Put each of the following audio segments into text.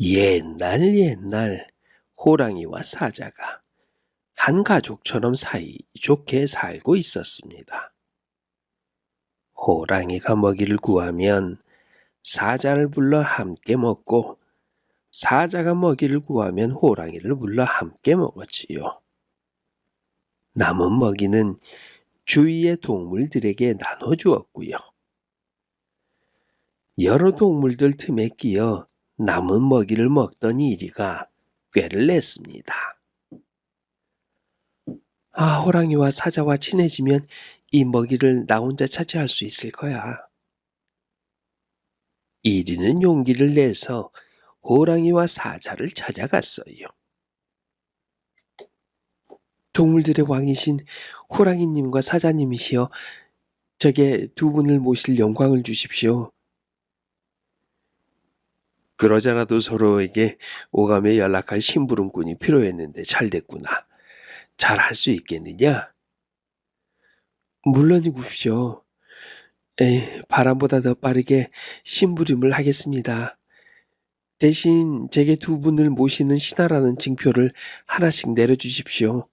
옛날 옛날 호랑이와 사자가 한 가족처럼 사이좋게 살고 있었습니다. 호랑이가 먹이를 구하면 사자를 불러 함께 먹고 사자가 먹이를 구하면 호랑이를 불러 함께 먹었지요. 남은 먹이는 주위의 동물들에게 나눠주었고요. 여러 동물들 틈에 끼어 남은 먹이를 먹던 이리가 꾀를 냈습니다. 호랑이와 사자와 친해지면 이 먹이를 나 혼자 차지할 수 있을 거야. 이리는 용기를 내서 호랑이와 사자를 찾아갔어요. 동물들의 왕이신 호랑이님과 사자님이시여, 저게 두 분을 모실 영광을 주십시오. 그러자라도 서로에게 오감에 연락할 심부름꾼이 필요했는데 잘 됐구나. 잘 할 수 있겠느냐? 물론이구십시오. 바람보다 더 빠르게 심부름을 하겠습니다. 대신 제게 두 분을 모시는 신하라는 징표를 하나씩 내려주십시오.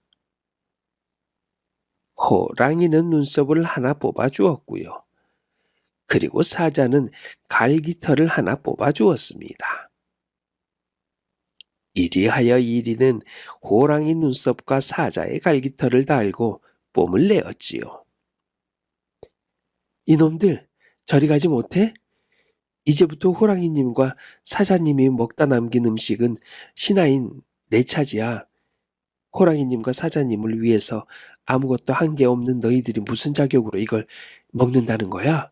호랑이는 눈썹을 하나 뽑아 주었고요. 그리고 사자는 갈기털을 하나 뽑아 주었습니다. 이리하여 이리는 호랑이 눈썹과 사자의 갈기털을 달고 뽐을 내었지요. 이놈들, 저리 가지 못해? 이제부터 호랑이님과 사자님이 먹다 남긴 음식은 신하인 내 차지야. 호랑이님과 사자님을 위해서 아무것도 한 게 없는 너희들이 무슨 자격으로 이걸 먹는다는 거야?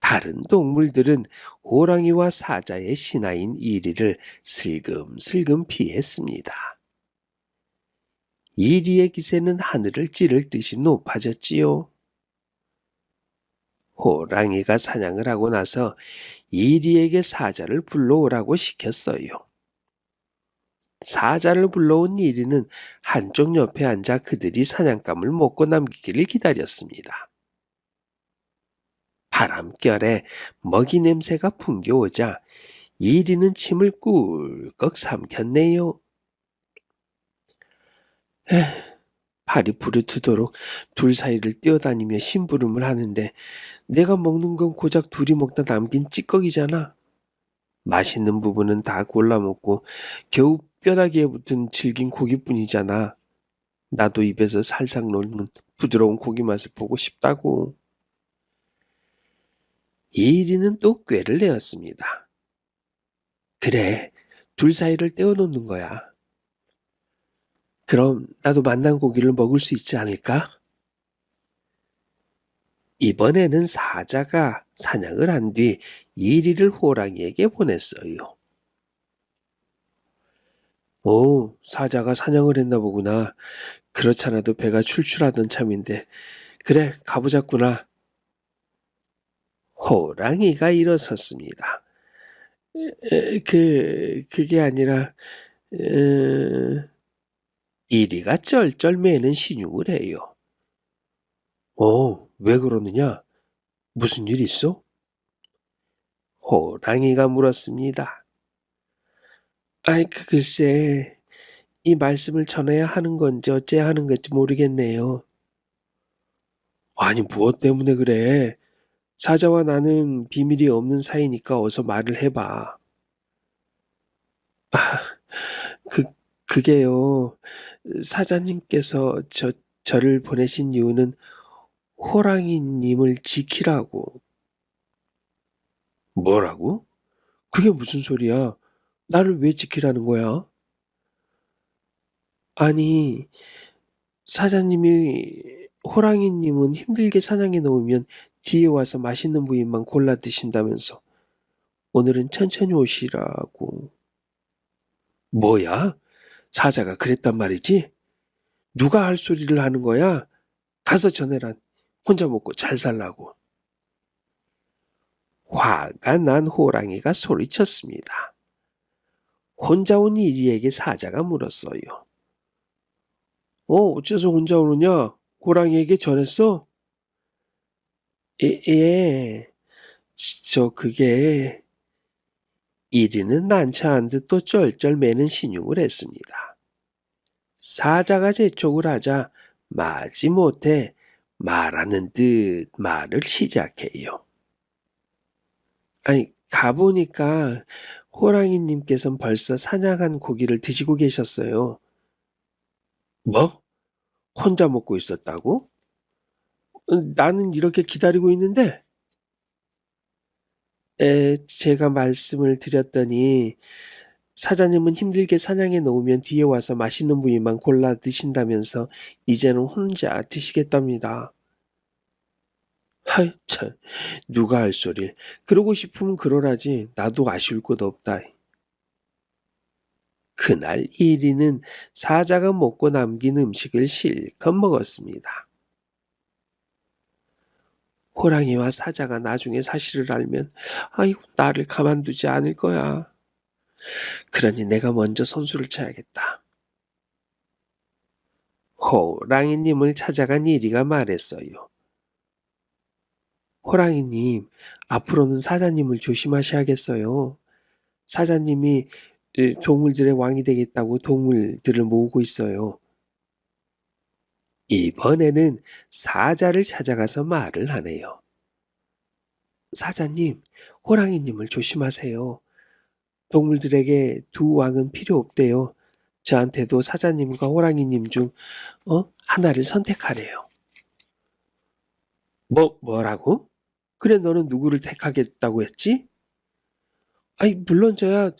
다른 동물들은 호랑이와 사자의 신하인 이리를 슬금슬금 피했습니다. 이리의 기세는 하늘을 찌를 듯이 높아졌지요. 호랑이가 사냥을 하고 나서 이리에게 사자를 불러오라고 시켰어요. 사자를 불러온 이리는 한쪽 옆에 앉아 그들이 사냥감을 먹고 남기기를 기다렸습니다. 바람결에 먹이 냄새가 풍겨오자 이리는 침을 꿀꺽 삼켰네요. 발이 부르트도록 둘 사이를 뛰어다니며 심부름을 하는데 내가 먹는 건 고작 둘이 먹다 남긴 찌꺼기잖아. 맛있는 부분은 다 골라 먹고 겨우 뼈다귀에 붙은 질긴 고기뿐이잖아. 나도 입에서 살살 녹는 부드러운 고기 맛을 보고 싶다고. 이리는 또 꾀를 내었습니다. 그래, 둘 사이를 떼어놓는 거야. 그럼 나도 만난 고기를 먹을 수 있지 않을까? 이번에는 사자가 사냥을 한 뒤 이리를 호랑이에게 보냈어요. 오, 사자가 사냥을 했나 보구나. 그렇잖아도 배가 출출하던 참인데. 그래, 가보자꾸나. 호랑이가 일어섰습니다. 그게 아니라, 이리가 쩔쩔 매는 신용을 해요. 왜 그러느냐? 무슨 일 있어? 호랑이가 물었습니다. 글쎄, 이 말씀을 전해야 하는 건지 어째야 하는 건지 모르겠네요. 아니, 무엇 때문에 그래? 사자와 나는 비밀이 없는 사이니까 어서 말을 해봐. 그, 그게요. 사자님께서 저를 보내신 이유는 호랑이님을 지키라고. 뭐라고? 그게 무슨 소리야? 나를 왜 지키라는 거야? 아니, 사자님이 호랑이님은 힘들게 사냥해 놓으면 뒤에 와서 맛있는 부위만 골라 드신다면서 오늘은 천천히 오시라고. 뭐야? 사자가 그랬단 말이지? 누가 할 소리를 하는 거야? 가서 전해라. 혼자 먹고 잘 살라고. 화가 난 호랑이가 소리쳤습니다. 혼자 온 이리에게 사자가 물었어요. 어째서 혼자 오느냐? 호랑이에게 전했어? 예. 그게 이리는 난처한 듯 또 쩔쩔매는 신용을 했습니다. 사자가 재촉을 하자 마지못해 말하는 듯 말을 시작해요. 아니, 가보니까 호랑이님께서는 벌써 사냥한 고기를 드시고 계셨어요. 뭐? 혼자 먹고 있었다고? 나는 이렇게 기다리고 있는데? 제가 말씀을 드렸더니 사장님은 힘들게 사냥해 놓으면 뒤에 와서 맛있는 부위만 골라 드신다면서 이제는 혼자 드시겠답니다. 하이 참, 누가 할 소릴. 그러고 싶으면 그러라지. 나도 아쉬울 것도 없다. 그날 이리는 사자가 먹고 남긴 음식을 실컷 먹었습니다. 호랑이와 사자가 나중에 사실을 알면 아이고 나를 가만두지 않을 거야. 그러니 내가 먼저 선수를 쳐야겠다. 호랑이님을 찾아간 이리가 말했어요. 호랑이님, 앞으로는 사자님을 조심하셔야겠어요. 사자님이 동물들의 왕이 되겠다고 동물들을 모으고 있어요. 이번에는 사자를 찾아가서 말을 하네요. 사자님, 호랑이님을 조심하세요. 동물들에게 두 왕은 필요 없대요. 저한테도 사자님과 호랑이님 중 하나를 선택하래요. 뭐라고? 그래 너는 누구를 택하겠다고 했지? 아이 물론 저야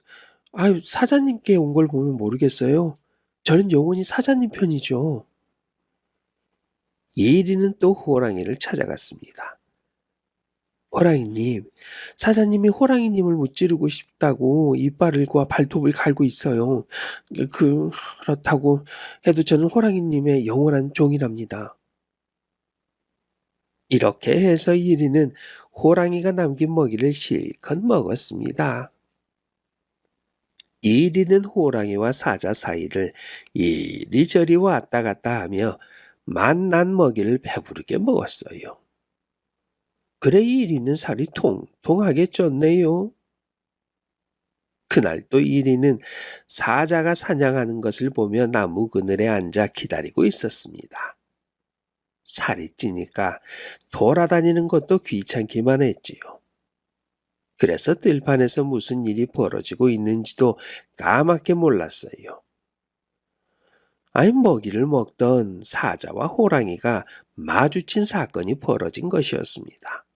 사자님께 온 걸 보면 모르겠어요. 저는 영원히 사자님 편이죠. 예리는 또 호랑이를 찾아갔습니다. 호랑이님, 사자님이 호랑이님을 무찌르고 싶다고 이빨과 발톱을 갈고 있어요. 그렇다고 해도 저는 호랑이님의 영원한 종이랍니다. 이렇게 해서 이리는 호랑이가 남긴 먹이를 실컷 먹었습니다. 이리는 호랑이와 사자 사이를 이리저리 왔다 갔다 하며 맛난 먹이를 배부르게 먹었어요. 그래 이리는 살이 통통하게 쪘네요. 그날 또 이리는 사자가 사냥하는 것을 보며 나무 그늘에 앉아 기다리고 있었습니다. 살이 찌니까 돌아다니는 것도 귀찮기만 했지요. 그래서 들판에서 무슨 일이 벌어지고 있는지도 까맣게 몰랐어요. 먹이를 먹던 사자와 호랑이가 마주친 사건이 벌어진 것이었습니다.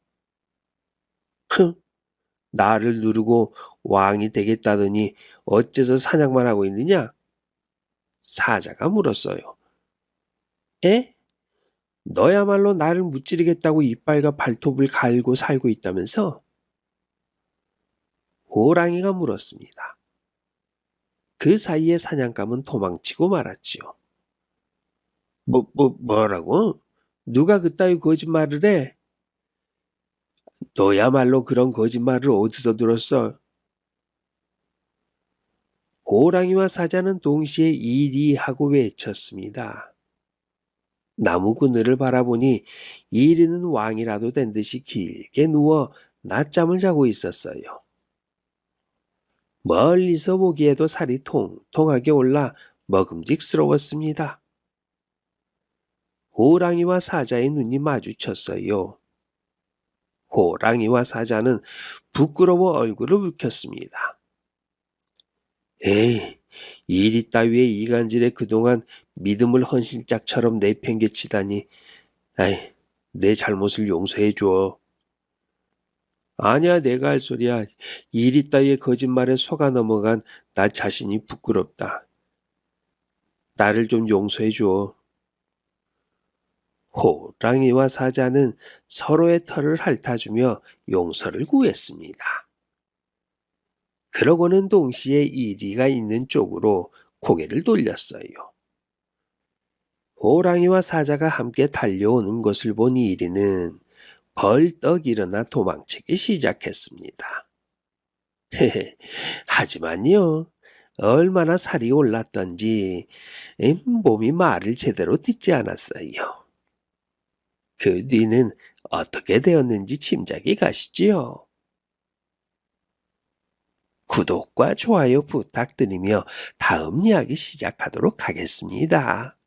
나를 누르고 왕이 되겠다더니 어째서 사냥만 하고 있느냐? 사자가 물었어요. 에? 너야말로 나를 무찌르겠다고 이빨과 발톱을 갈고 살고 있다면서? 호랑이가 물었습니다. 그 사이에 사냥감은 도망치고 말았지요. 뭐라고? 누가 그따위 거짓말을 해? 너야말로 그런 거짓말을 어디서 들었어? 호랑이와 사자는 동시에 이리 하고 외쳤습니다. 나무 그늘을 바라보니 이리는 왕이라도 된 듯이 길게 누워 낮잠을 자고 있었어요. 멀리서 보기에도 살이 통통하게 올라 먹음직스러웠습니다. 호랑이와 사자의 눈이 마주쳤어요. 호랑이와 사자는 부끄러워 얼굴을 붉혔습니다. 에이, 이리 따위의 이간질에 그동안 믿음을 헌신짝처럼 내팽개치다니. 내 잘못을 용서해 줘. 아니야, 내가 할 소리야. 이리 따위의 거짓말에 속아 넘어간 나 자신이 부끄럽다. 나를 좀 용서해 줘. 호랑이와 사자는 서로의 털을 핥아주며 용서를 구했습니다. 그러고는 동시에 이리가 있는 쪽으로 고개를 돌렸어요. 호랑이와 사자가 함께 달려오는 것을 본 이리는 벌떡 일어나 도망치기 시작했습니다. 하지만요, 얼마나 살이 올랐던지 몸이 말을 제대로 듣지 않았어요. 그 뒤는 어떻게 되었는지 짐작이 가시지요? 구독과 좋아요 부탁드리며 다음 이야기 시작하도록 하겠습니다.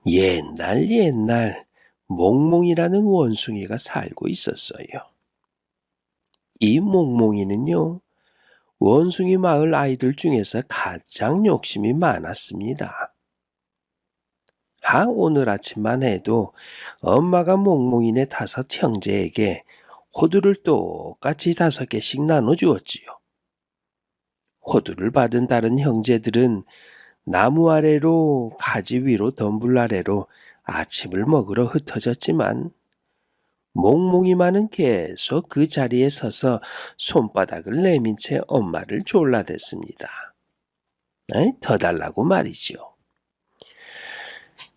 옛날 몽몽이라는 원숭이가 살고 있었어요. 이 몽몽이는요, 원숭이 마을 아이들 중에서 가장 욕심이 많았습니다. 오늘 아침만 해도 엄마가 몽몽이네 5 형제에게 호두를 똑같이 5개씩 나눠주었지요. 호두를 받은 다른 형제들은 나무 아래로, 가지 위로, 덤불 아래로 아침을 먹으러 흩어졌지만 몽몽이만은 계속 그 자리에 서서 손바닥을 내민 채 엄마를 졸라댔습니다. 더 달라고 말이죠.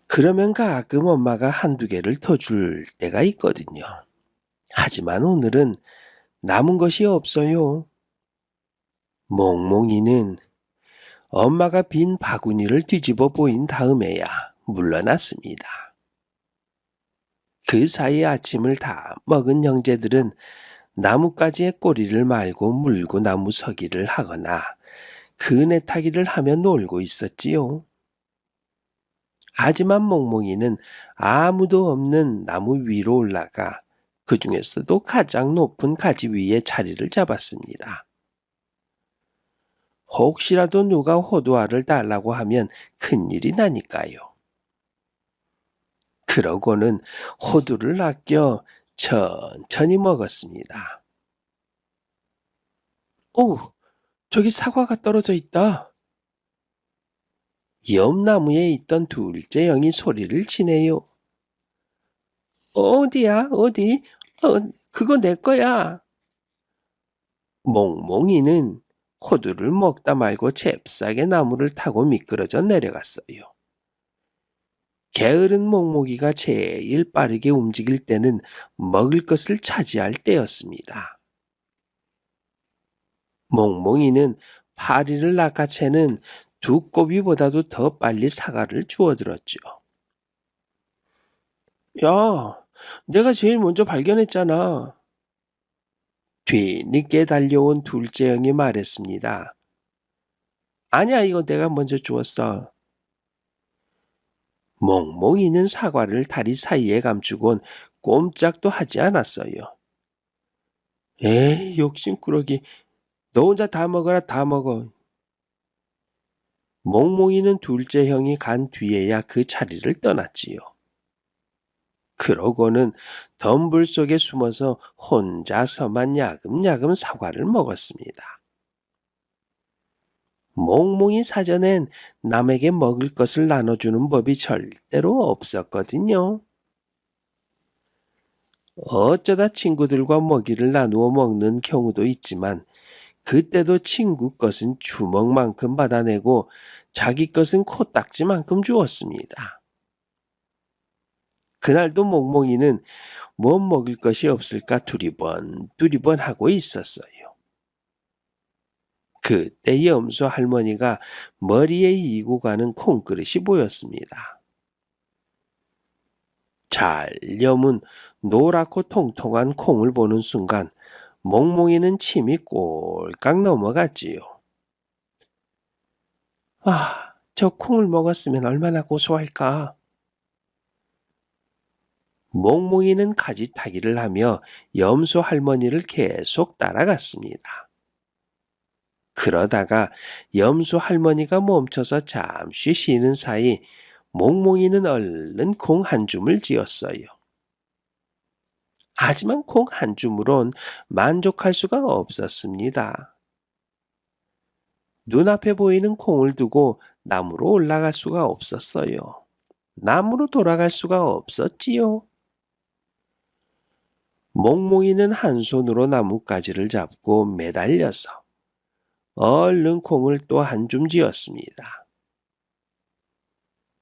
그러면 가끔 엄마가 1~2개를 더 줄 때가 있거든요. 하지만 오늘은 남은 것이 없어요. 몽몽이는 엄마가 빈 바구니를 뒤집어 보인 다음에야 물러났습니다. 그 사이 아침을 다 먹은 형제들은 나뭇가지에 꼬리를 말고 물고 나무 서기를 하거나 그네 타기를 하며 놀고 있었지요. 하지만 몽몽이는 아무도 없는 나무 위로 올라가 그 중에서도 가장 높은 가지 위에 자리를 잡았습니다. 혹시라도 누가 호두알을 달라고 하면 큰일이 나니까요. 그러고는 호두를 아껴 천천히 먹었습니다. 오, 저기 사과가 떨어져 있다. 옆 나무에 있던 둘째 형이 소리를 치네요. 어디야, 어디? 그거 내 거야. 몽몽이는 호두를 먹다 말고 잽싸게 나무를 타고 미끄러져 내려갔어요. 게으른 몽몽이가 제일 빠르게 움직일 때는 먹을 것을 차지할 때였습니다. 몽몽이는 파리를 낚아채는 두꺼비보다도 더 빨리 사과를 주워들었죠. 야, 내가 제일 먼저 발견했잖아. 뒤늦게 달려온 둘째 형이 말했습니다. 아니야, 이거 내가 먼저 주웠어. 몽몽이는 사과를 다리 사이에 감추곤 꼼짝도 하지 않았어요. 에이, 욕심꾸러기. 너 혼자 다 먹어라, 다 먹어. 몽몽이는 둘째 형이 간 뒤에야 그 자리를 떠났지요. 그러고는 덤불 속에 숨어서 혼자서만 야금야금 사과를 먹었습니다. 몽몽이 사전엔 남에게 먹을 것을 나눠주는 법이 절대로 없었거든요. 어쩌다 친구들과 먹이를 나누어 먹는 경우도 있지만 그때도 친구 것은 주먹만큼 받아내고 자기 것은 코딱지만큼 주었습니다. 그날도 몽몽이는 뭐 먹을 것이 없을까 두리번 하고 있었어요. 그때 염소 할머니가 머리에 이고 가는 콩그릇이 보였습니다. 잘 여문 노랗고 통통한 콩을 보는 순간 몽몽이는 침이 꼴깍 넘어갔지요. 저 콩을 먹었으면 얼마나 고소할까. 몽몽이는 가지 타기를 하며 염소 할머니를 계속 따라갔습니다. 그러다가 염소 할머니가 멈춰서 잠시 쉬는 사이 몽몽이는 얼른 콩 한 줌을 쥐었어요. 하지만 콩 한 줌으론 만족할 수가 없었습니다. 눈앞에 보이는 콩을 두고 나무로 올라갈 수가 없었어요. 나무로 돌아갈 수가 없었지요. 몽몽이는 한 손으로 나뭇가지를 잡고 매달려서 얼른 콩을 또 한 줌 쥐었습니다.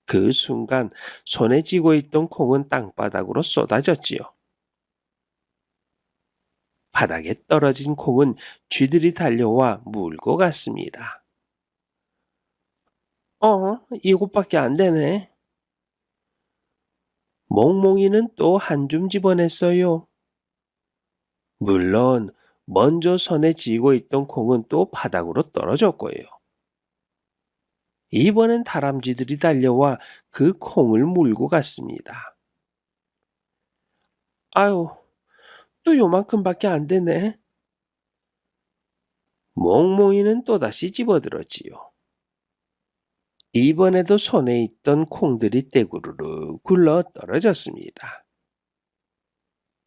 그 순간 손에 쥐고 있던 콩은 땅바닥으로 쏟아졌지요. 바닥에 떨어진 콩은 쥐들이 달려와 물고 갔습니다. 이것밖에 안 되네. 몽몽이는 또 한 줌 집어냈어요. 물론 먼저 손에 쥐고 있던 콩은 또 바닥으로 떨어졌고요. 이번엔 다람쥐들이 달려와 그 콩을 물고 갔습니다. 아유, 또 요만큼밖에 안 되네. 몽몽이는 또다시 집어들었지요. 이번에도 손에 있던 콩들이 떼구르르 굴러 떨어졌습니다.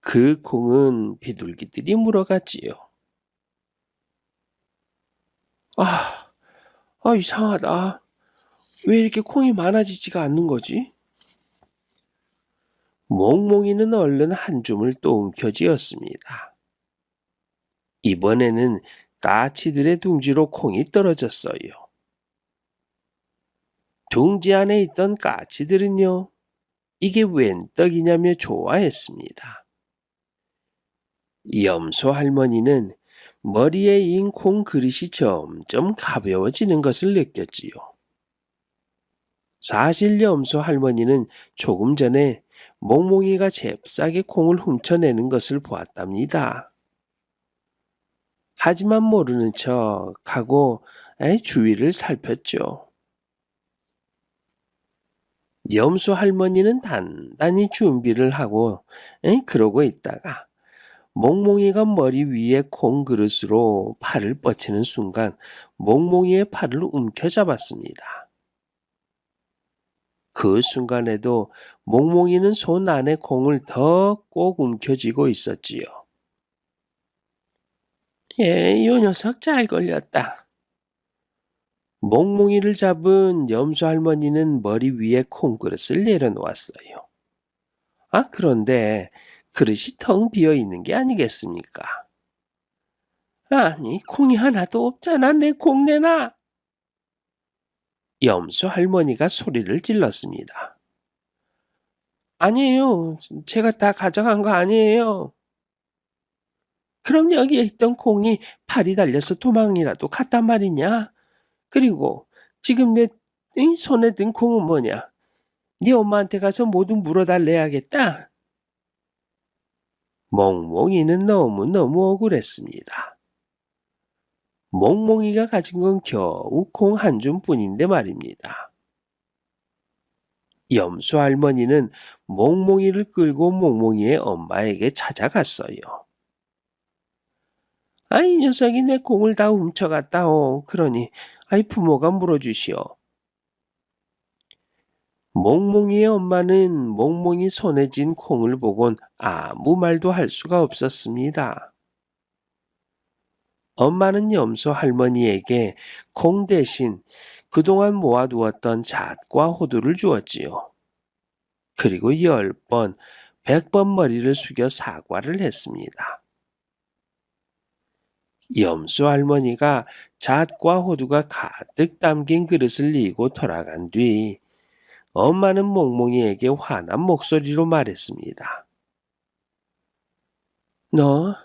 그 콩은 비둘기들이 물어갔지요. 아, 이상하다. 왜 이렇게 콩이 많아지지가 않는 거지? 몽몽이는 얼른 한 줌을 또 움켜쥐었습니다. 이번에는 까치들의 둥지로 콩이 떨어졌어요. 둥지 안에 있던 까치들은요, 이게 웬 떡이냐며 좋아했습니다. 염소 할머니는 머리에 인 콩 그릇이 점점 가벼워지는 것을 느꼈지요. 사실 염소 할머니는 조금 전에 몽몽이가 잽싸게 콩을 훔쳐내는 것을 보았답니다. 하지만 모르는 척하고 주위를 살폈죠. 염소 할머니는 단단히 준비를 하고 그러고 있다가 몽몽이가 머리 위에 콩 그릇으로 팔을 뻗치는 순간 몽몽이의 팔을 움켜잡았습니다. 그 순간에도 몽몽이는 손 안에 콩을 더 꼭 움켜쥐고 있었지요. 요 녀석 잘 걸렸다. 몽몽이를 잡은 염소 할머니는 머리 위에 콩그릇을 내려놓았어요. 그런데 그릇이 텅 비어 있는 게 아니겠습니까? 아니, 콩이 하나도 없잖아. 내 콩 내놔. 염소 할머니가 소리를 질렀습니다. 아니에요. 제가 다 가져간 거 아니에요. 그럼 여기에 있던 콩이 팔이 달려서 도망이라도 갔단 말이냐? 그리고 지금 내 손에 든 콩은 뭐냐? 네 엄마한테 가서 모두 물어달래야겠다. 몽몽이는 너무너무 억울했습니다. 몽몽이가 가진 건 겨우 콩 한 줌뿐인데 말입니다. 염소 할머니는 몽몽이를 끌고 몽몽이의 엄마에게 찾아갔어요. 이 녀석이 내 콩을 다 훔쳐갔다오. 그러니 부모가 물어주시오. 몽몽이의 엄마는 몽몽이 손에 쥔 콩을 보곤 아무 말도 할 수가 없었습니다. 엄마는 염소 할머니에게 콩 대신 그동안 모아두었던 잣과 호두를 주었지요. 그리고 10번, 100번 머리를 숙여 사과를 했습니다. 염소 할머니가 잣과 호두가 가득 담긴 그릇을 이고 돌아간 뒤 엄마는 몽몽이에게 화난 목소리로 말했습니다. 너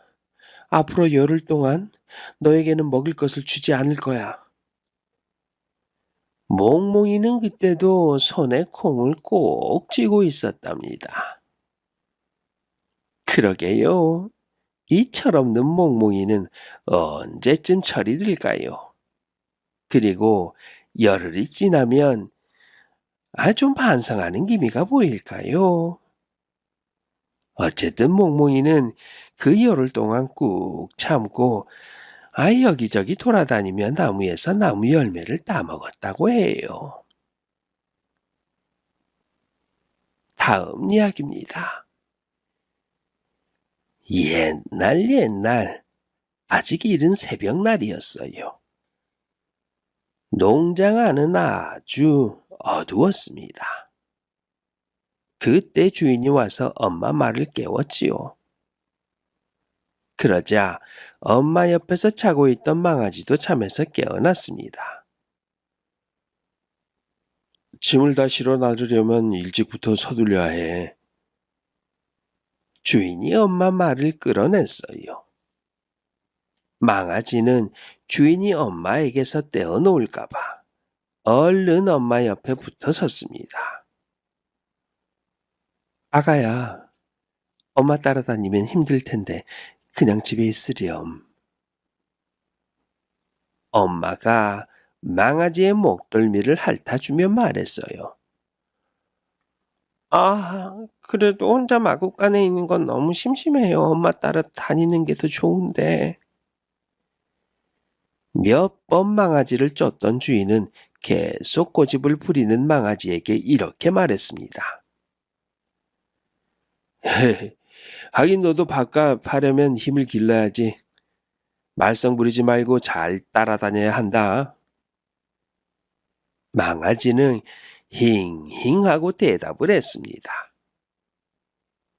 앞으로 열흘 동안 너에게는 먹을 것을 주지 않을 거야. 몽몽이는 그때도 손에 콩을 꼭 쥐고 있었답니다. 그러게요. 이 철없는 몽몽이는 언제쯤 철이 들까요? 그리고 열흘이 지나면 좀 반성하는 기미가 보일까요? 어쨌든 몽몽이는 그 열흘 동안 꾹 참고 여기저기 돌아다니며 나무에서 나무 열매를 따먹었다고 해요. 다음 이야기입니다. 옛날 아직 이른 새벽날이었어요. 농장 안은 아주 어두웠습니다. 그때 주인이 와서 엄마 말을 깨웠지요. 그러자 엄마 옆에서 자고 있던 망아지도 잠에서 깨어났습니다. 짐을 다 실어 나르려면 일찍부터 서둘려야 해. 주인이 엄마 말을 끌어냈어요. 망아지는 주인이 엄마에게서 떼어놓을까봐 얼른 엄마 옆에 붙어 섰습니다. 아가야, 엄마 따라다니면 힘들 텐데 그냥 집에 있으렴. 엄마가 망아지의 목덜미를 핥아주며 말했어요. 아, 그래도 혼자 마구간에 있는 건 너무 심심해요. 엄마 따라 다니는 게 더 좋은데. 몇 번 망아지를 쫓던 주인은 계속 고집을 부리는 망아지에게 이렇게 말했습니다. 하긴 너도 바깥 하려면 힘을 길러야지. 말썽 부리지 말고 잘 따라다녀야 한다. 망아지는 힝힝 하고 대답을 했습니다.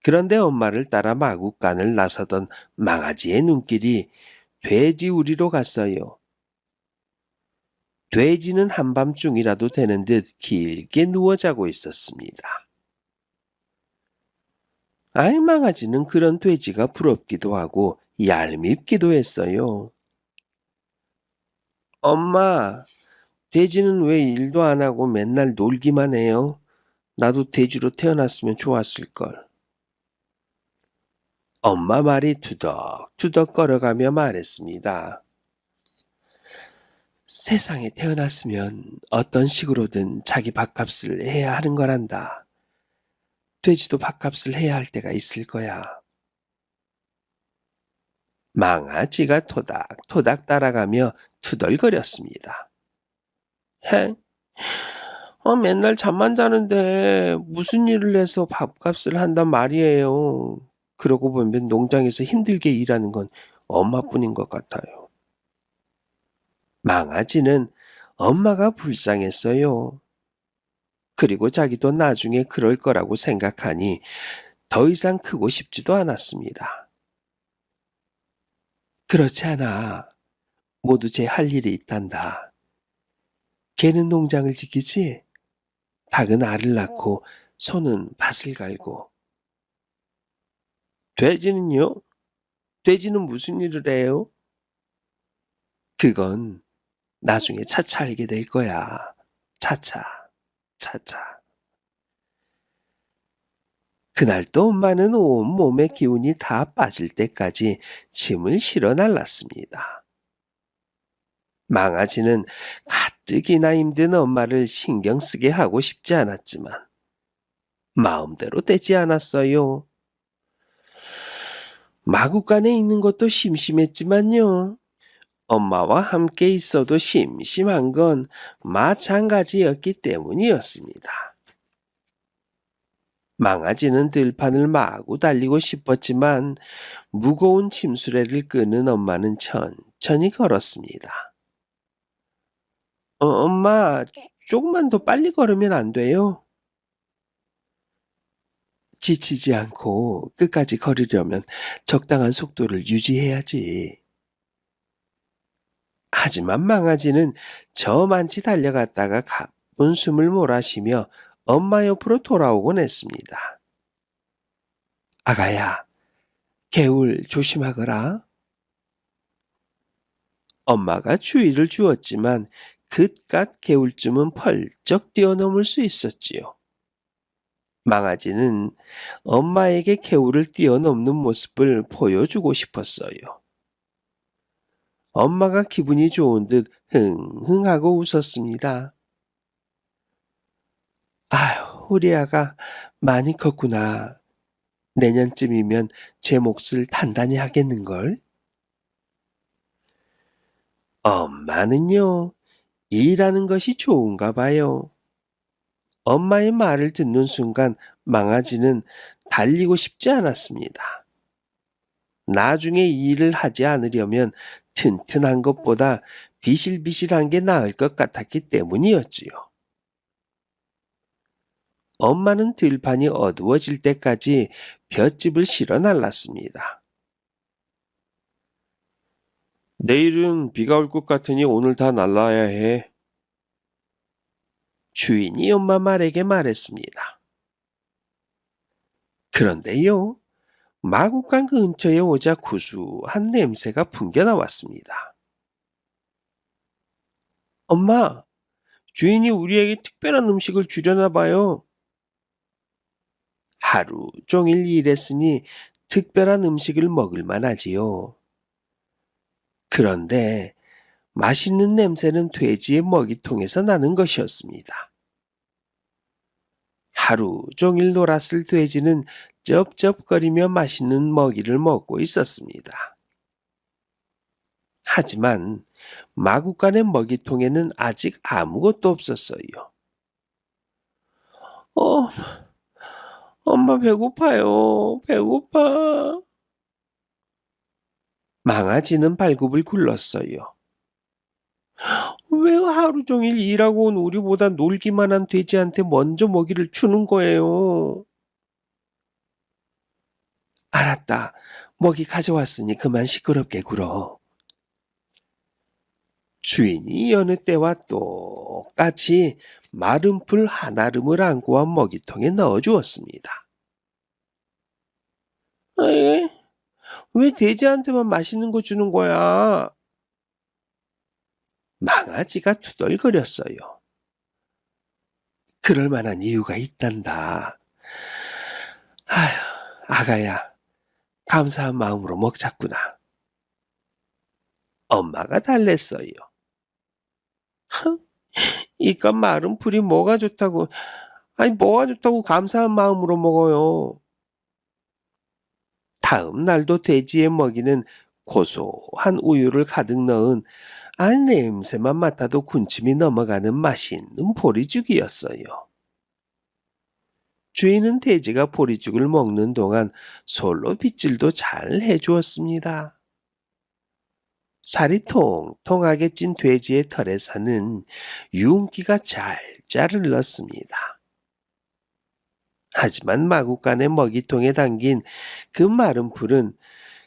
그런데 엄마를 따라 마구간을 나서던 망아지의 눈길이 돼지 우리로 갔어요. 돼지는 한밤중이라도 되는 듯 길게 누워 자고 있었습니다. 아이, 망아지는 그런 돼지가 부럽기도 하고 얄밉기도 했어요. 엄마, 돼지는 왜 일도 안 하고 맨날 놀기만 해요? 나도 돼지로 태어났으면 좋았을걸. 엄마 말이 투덕투덕 걸어가며 말했습니다. 세상에 태어났으면 어떤 식으로든 자기 밥값을 해야 하는 거란다. 돼지도 밥값을 해야 할 때가 있을 거야. 망아지가 토닥토닥 따라가며 투덜거렸습니다. 헤? 맨날 잠만 자는데 무슨 일을 해서 밥값을 한단 말이에요. 그러고 보면 농장에서 힘들게 일하는 건 엄마뿐인 것 같아요. 망아지는 엄마가 불쌍했어요. 그리고 자기도 나중에 그럴 거라고 생각하니 더 이상 크고 싶지도 않았습니다. 그렇지 않아. 모두 제 할 일이 있단다. 개는 농장을 지키지? 닭은 알을 낳고 소는 밭을 갈고. 돼지는요? 돼지는 무슨 일을 해요? 그건 나중에 차차 알게 될 거야. 차차, 차차. 그날 또 엄마는 온 몸의 기운이 다 빠질 때까지 짐을 실어 날랐습니다. 망아지는 가뜩이나 힘든 엄마를 신경 쓰게 하고 싶지 않았지만 마음대로 되지 않았어요. 마구간에 있는 것도 심심했지만요. 엄마와 함께 있어도 심심한 건 마찬가지였기 때문이었습니다. 망아지는 들판을 마구 달리고 싶었지만 무거운 짐수레를 끄는 엄마는 천천히 걸었습니다. 엄마, 조금만 더 빨리 걸으면 안 돼요? 지치지 않고 끝까지 걸으려면 적당한 속도를 유지해야지. 하지만 망아지는 저만치 달려갔다가 가쁜 숨을 몰아쉬며 엄마 옆으로 돌아오곤 했습니다. 아가야, 개울 조심하거라. 엄마가 주의를 주었지만 그깟 개울쯤은 펄쩍 뛰어넘을 수 있었지요. 망아지는 엄마에게 개울을 뛰어넘는 모습을 보여주고 싶었어요. 엄마가 기분이 좋은 듯 흥흥하고 웃었습니다. 아휴, 우리 아가 많이 컸구나. 내년쯤이면 제 몫을 단단히 하겠는걸? 엄마는요, 일하는 것이 좋은가 봐요. 엄마의 말을 듣는 순간 망아지는 달리고 싶지 않았습니다. 나중에 일을 하지 않으려면 튼튼한 것보다 비실비실한 게 나을 것 같았기 때문이었지요. 엄마는 들판이 어두워질 때까지 볏짚을 실어 날랐습니다. 내일은 비가 올 것 같으니 오늘 다 날라야 해. 주인이 엄마 말에게 말했습니다. 그런데요, 마구간 근처에 오자 구수한 냄새가 풍겨 나왔습니다. 엄마, 주인이 우리에게 특별한 음식을 주려나 봐요. 하루 종일 일했으니 특별한 음식을 먹을 만하지요. 그런데 맛있는 냄새는 돼지의 먹이통에서 나는 것이었습니다. 하루 종일 놀았을 돼지는 쩝쩝거리며 맛있는 먹이를 먹고 있었습니다. 하지만 마구간의 먹이통에는 아직 아무것도 없었어요. 어, 엄마 배고파요. 배고파. 망아지는 발굽을 굴렀어요. 왜 하루 종일 일하고 온 우리보다 놀기만 한 돼지한테 먼저 먹이를 주는 거예요? 알았다. 먹이 가져왔으니 그만 시끄럽게 굴어. 주인이 여느 때와 똑같이 마른 풀 한 알음을 안고 와 먹이통에 넣어주었습니다. 에? 왜 돼지한테만 맛있는 거 주는 거야? 망아지가 투덜거렸어요. 그럴 만한 이유가 있단다. 아휴, 아가야, 감사한 마음으로 먹자꾸나. 엄마가 달랬어요. 이깟 마른 풀이 뭐가 좋다고, 뭐가 좋다고 감사한 마음으로 먹어요. 다음 날도 돼지의 먹이는 고소한 우유를 가득 넣은 냄새만 맡아도 군침이 넘어가는 맛있는 보리죽이었어요. 주인은 돼지가 보리죽을 먹는 동안 솔로 빗질도 잘 해주었습니다. 살이 통통하게 찐 돼지의 털에서는 윤기가 잘 흘렀습니다. 하지만 마구간의 먹이통에 담긴 그 마른 풀은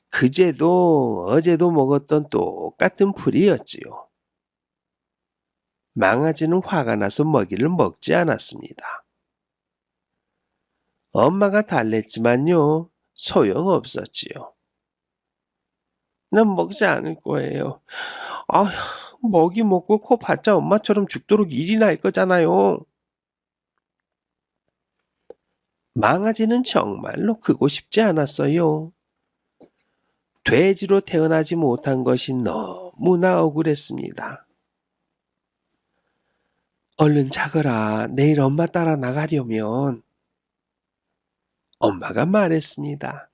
그제도 어제도 먹었던 똑같은 풀이었지요. 망아지는 화가 나서 먹이를 먹지 않았습니다. 엄마가 달랬지만요, 소용없었지요. 난 먹지 않을 거예요. 아휴, 먹이 먹고 코 바짝 엄마처럼 죽도록 일이 날 거잖아요. 망아지는 정말로 크고 싶지 않았어요. 돼지로 태어나지 못한 것이 너무나 억울했습니다. 얼른 자거라. 내일 엄마 따라 나가려면. 엄마가 말했습니다.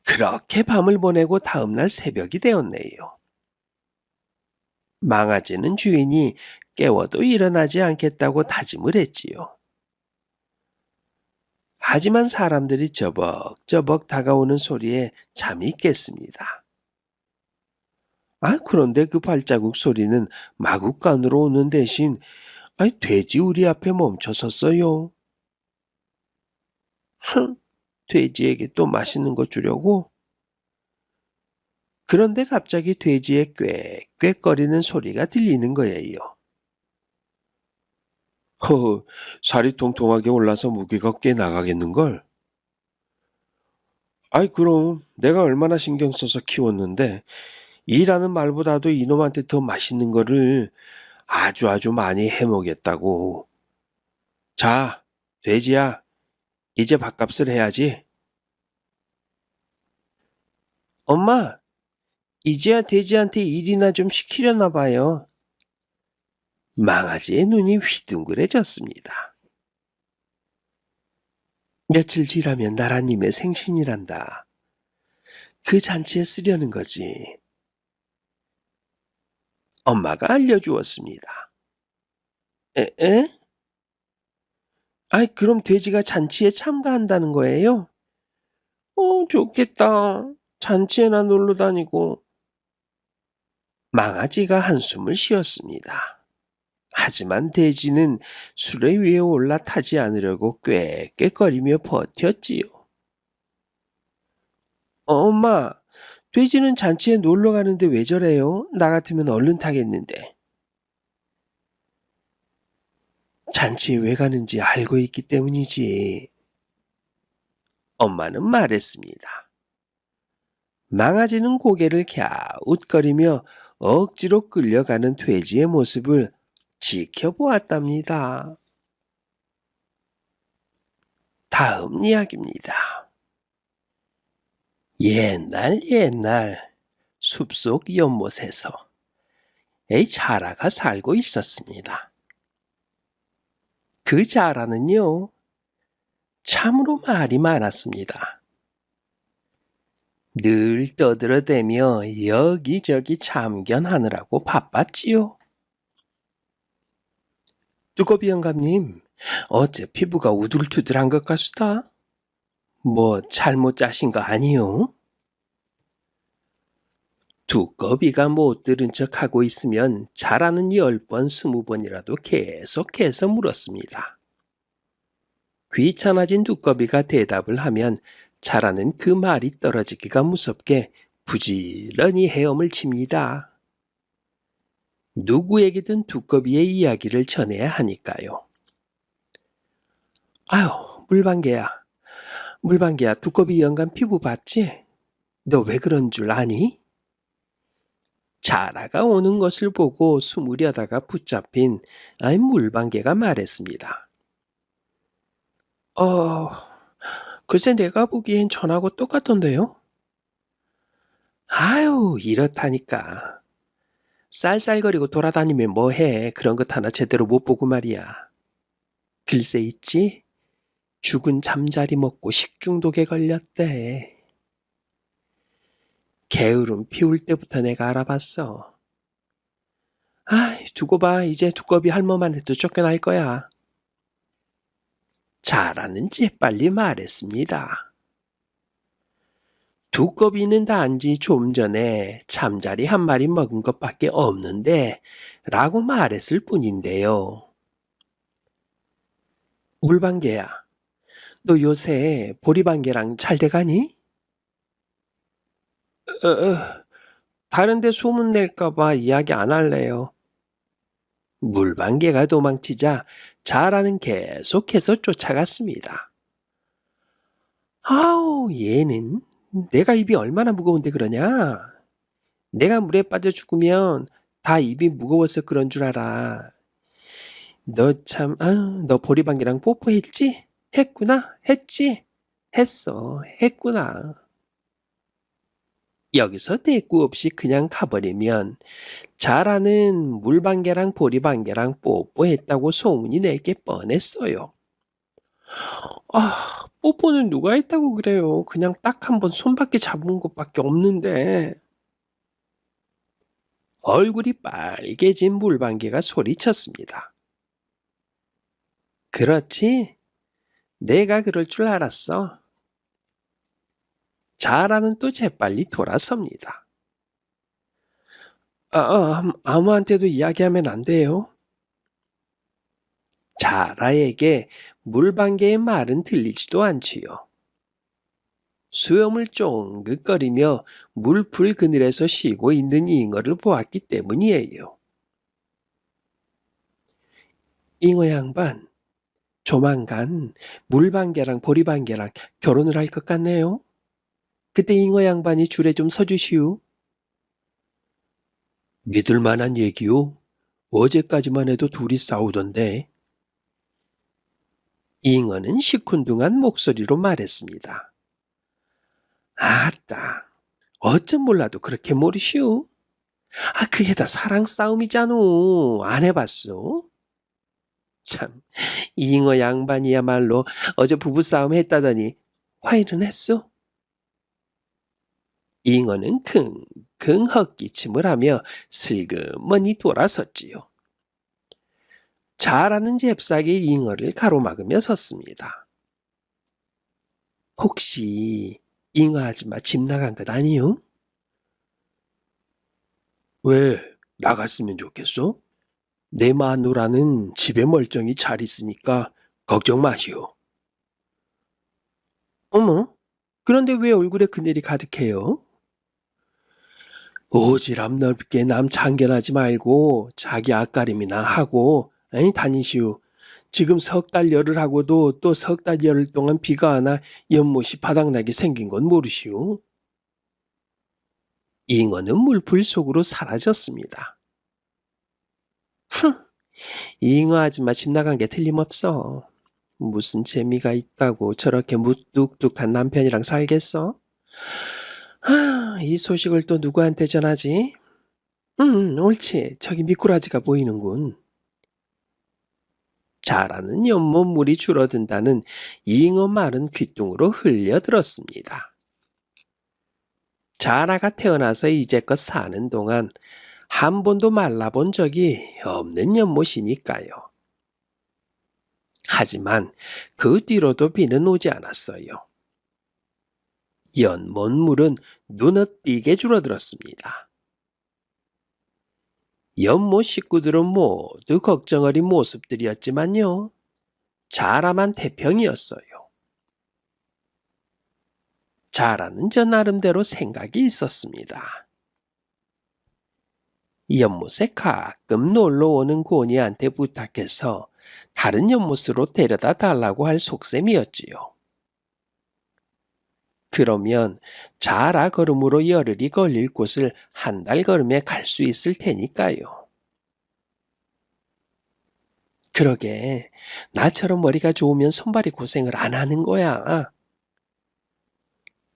그렇게 밤을 보내고 다음날 새벽이 되었네요. 망아지는 주인이 깨워도 일어나지 않겠다고 다짐을 했지요. 하지만 사람들이 저벅저벅 다가오는 소리에 잠이 깼습니다. 그런데 그 발자국 소리는 마구간으로 오는 대신 돼지 우리 앞에 멈춰 섰어요. 돼지에게 또 맛있는 거 주려고? 그런데 갑자기 돼지의 꽥꽥거리는 소리가 들리는 거예요. 살이 통통하게 올라서 무게가 꽤 나가겠는걸? 그럼 내가 얼마나 신경 써서 키웠는데 일하는 말보다도 이놈한테 더 맛있는 거를 아주 많이 해먹겠다고. 자, 돼지야, 이제 밥값을 해야지. 엄마, 이제야 돼지한테 일이나 좀 시키려나 봐요. 망아지의 눈이 휘둥그레졌습니다. 며칠 뒤라면 나라님의 생신이란다. 그 잔치에 쓰려는 거지. 엄마가 알려주었습니다. 에? 그럼 돼지가 잔치에 참가한다는 거예요? 좋겠다. 잔치에나 놀러 다니고. 망아지가 한숨을 쉬었습니다. 하지만 돼지는 수레 위에 올라타지 않으려고 꾀꾀거리며 버텼지요. 엄마, 돼지는 잔치에 놀러 가는데 왜 저래요? 나 같으면 얼른 타겠는데. 잔치에 왜 가는지 알고 있기 때문이지. 엄마는 말했습니다. 망아지는 고개를 갸웃거리며 억지로 끌려가는 돼지의 모습을 지켜보았답니다. 다음 이야기입니다. 옛날 숲속 연못에서 자라가 살고 있었습니다. 그 자라는요, 참으로 말이 많았습니다. 늘 떠들어대며 여기저기 참견하느라고 바빴지요. 두꺼비 영감님, 어째 피부가 우둘투둘한 것 같수다? 뭐 잘못 짜신 거 아니요? 두꺼비가 못 들은 척하고 있으면 자라는 10번, 20번이라도 계속해서 물었습니다. 귀찮아진 두꺼비가 대답을 하면 자라는 그 말이 떨어지기가 무섭게 부지런히 헤엄을 칩니다. 누구에게든 두꺼비의 이야기를 전해야 하니까요. 아유, 물방개야, 두꺼비 영감 피부 봤지? 너 왜 그런 줄 아니? 자라가 오는 것을 보고 숨으려다가 붙잡힌 물방개가 말했습니다. 글쎄 내가 보기엔 전하고 똑같던데요? 아유, 이렇다니까. 쌀쌀거리고 돌아다니면 뭐해. 그런 것 하나 제대로 못 보고 말이야. 글쎄 있지? 죽은 잠자리 먹고 식중독에 걸렸대. 게으름 피울 때부터 내가 알아봤어. 두고 봐. 이제 두꺼비 할멈한테도 쫓겨날 거야. 자라는 재빨리 말했습니다. 두꺼비는 단지 좀 전에 잠자리 한 마리 먹은 것밖에 없는데 라고 말했을 뿐인데요. 물방개야, 너 요새 보리방개랑 잘 돼가니? 다른데 소문 낼까봐 이야기 안 할래요. 물방개가 도망치자 자라는 계속해서 쫓아갔습니다. 아우, 얘는 내가 입이 얼마나 무거운데 그러냐? 내가 물에 빠져 죽으면 다 입이 무거워서 그런 줄 알아. 너 참, 너 보리방개랑 뽀뽀했지? 했구나? 했지? 했구나. 여기서 대꾸 없이 그냥 가버리면 자라는 물방개랑 보리방개랑 뽀뽀했다고 소문이 낼 게 뻔했어요. 뽀뽀는 누가 했다고 그래요. 그냥 딱 한 번 손밖에 잡은 것밖에 없는데. 얼굴이 빨개진 물방개가 소리쳤습니다. 그렇지? 내가 그럴 줄 알았어. 자라는 또 재빨리 돌아섭니다. 아무한테도 이야기하면 안 돼요. 자라에게 물방개의 말은 들리지도 않지요. 수염을 쫑긋거리며 물풀 그늘에서 쉬고 있는 잉어를 보았기 때문이에요. 잉어 양반, 조만간 물방개랑 보리방개랑 결혼을 할 것 같네요. 그때 잉어 양반이 줄에 좀 서주시오. 믿을 만한 얘기요? 어제까지만 해도 둘이 싸우던데. 잉어는 시큰둥한 목소리로 말했습니다. 아따, 어쩜 몰라도 그렇게 모르시오? 그게 다 사랑 싸움이잖아. 안 해봤소? 참, 잉어 양반이야말로 어제 부부싸움 했다더니 화해는 했소? 잉어는 킁킁 헛기침을 하며 슬그머니 돌아섰지요. 자라는 잽싸게 잉어를 가로막으며 섰습니다. 혹시 잉어 아줌마 집 나간 것 아니요? 왜 나갔으면 좋겠소? 내 마누라는 집에 멀쩡히 잘 있으니까 걱정 마시오. 어머, 그런데 왜 얼굴에 그늘이 가득해요? 오지랖 넓게 남 참견하지 말고 자기 앞가림이나 하고 다니시오. 지금 석 달 열을 하고도 또 석 달 열흘 동안 비가 안 와 연못이 바닥나게 생긴 건 모르시오? 잉어는 물풀 속으로 사라졌습니다. 잉어 아줌마 집 나간 게 틀림없어. 무슨 재미가 있다고 저렇게 무뚝뚝한 남편이랑 살겠어? 이 소식을 또 누구한테 전하지? 옳지. 저기 미꾸라지가 보이는군. 자라는 연못물이 줄어든다는 잉어 말은 귓등으로 흘려들었습니다. 자라가 태어나서 이제껏 사는 동안 한 번도 말라본 적이 없는 연못이니까요. 하지만 그 뒤로도 비는 오지 않았어요. 연못물은 눈에 띄게 줄어들었습니다. 연못 식구들은 모두 걱정 어린 모습들이었지만요. 자라만 태평이었어요. 자라는 저 나름대로 생각이 있었습니다. 연못에 가끔 놀러 오는 고니한테 부탁해서 다른 연못으로 데려다 달라고 할 속셈이었지요. 그러면 자라 걸음으로 열흘이 걸릴 곳을 한 달 걸음에 갈 수 있을 테니까요. 그러게, 나처럼 머리가 좋으면 손발이 고생을 안 하는 거야.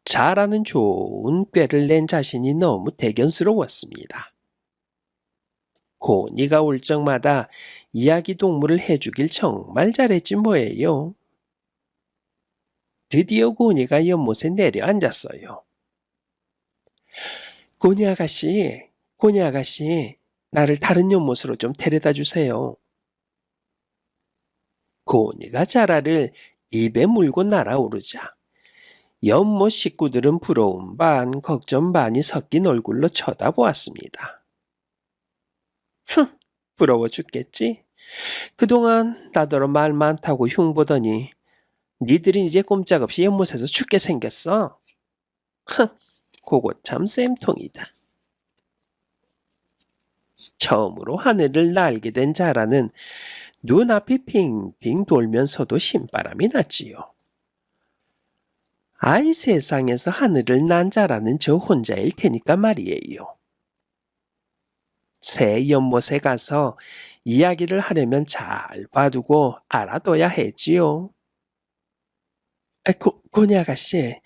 자라는 좋은 꾀를 낸 자신이 너무 대견스러웠습니다. 고니가 올 적마다 이야기 동무를 해주길 정말 잘했지 뭐예요. 드디어 고니가 연못에 내려앉았어요. 고니 아가씨, 나를 다른 연못으로 좀 데려다 주세요. 고니가 자라를 입에 물고 날아오르자 연못 식구들은 부러움 반 걱정 반이 섞인 얼굴로 쳐다보았습니다. 부러워 죽겠지? 그동안 나더러 말 많다고 흉보더니 니들이 이제 꼼짝없이 연못에서 죽게 생겼어. 그거 참 쌤통이다. 처음으로 하늘을 날게 된 자라는 눈앞이 빙빙 돌면서도 신바람이 났지요. 아이 세상에서 하늘을 난 자라는 저 혼자일 테니까 말이에요. 새 연못에 가서 이야기를 하려면 잘 봐두고 알아둬야 했지요. 고니 아가씨,